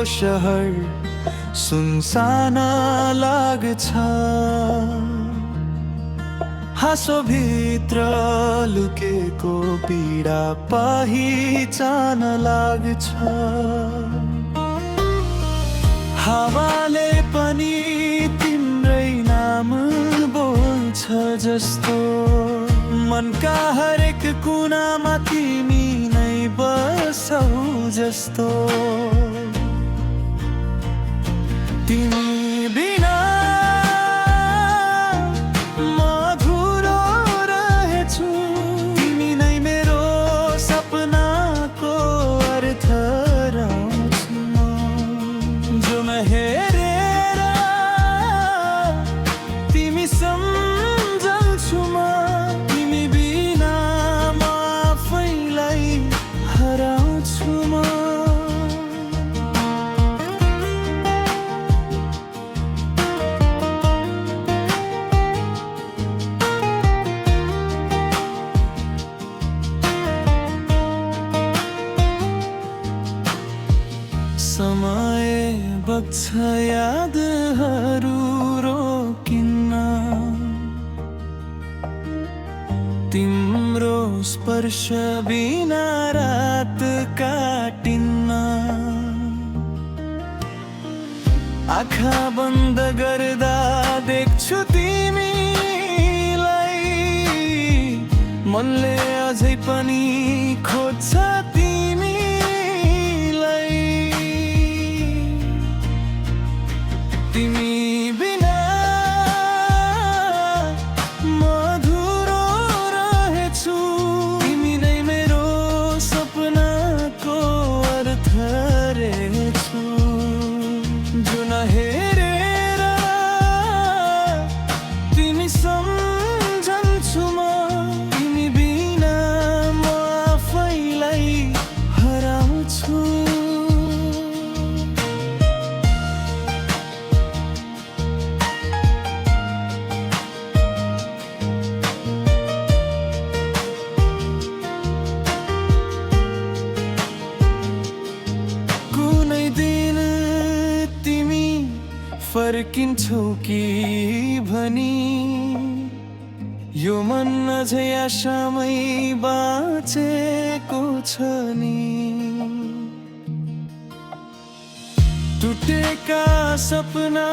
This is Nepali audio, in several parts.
शहर सुनसान लाग्छ। हाँसो भित्र लुकेको पीडा पहिचान लाग्छ। हावाले पनि तिम्रै नाम बोल्छ जस्तो, मनका हरेक कुनामा तिमी नै बसौ जस्तो। तिमी बिना म अधुरो रहेछु, तिमी नै मेरो सपनाको अर्थ रहन्छु म। जुन हेरेर तिमी सम्झन्छु म, तिमी बिना म आफैलाई हराउँछु म। समय बग्छ यादहरू रोकिन्न, तिम्रो स्पर्श बिना रात काटिन्न। आँखा बन्द गर्दा देख्छु तिमीलाई, मनले अझै पनि खोज्छ तिमीलाई। तिमी बिना म अधुरो रहेछु, तिमी नै मेरो सपनाको अर्थ रहेछु। जुन हेरेर तिमी सम्झन्छु म, तिमी बिना म आफैलाई हराउँछु। फर्किन्छौ कि भनी यो मन अझै आशामै बाँचेको छ नि। टुटेका सपना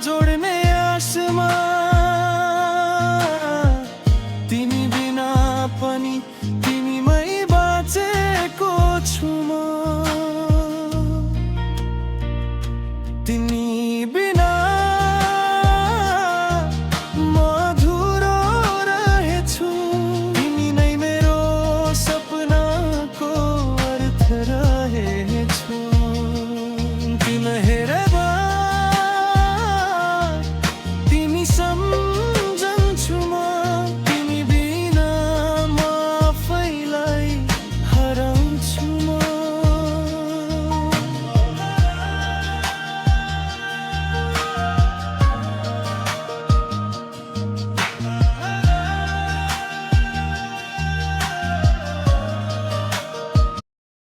जोड्ने आशमा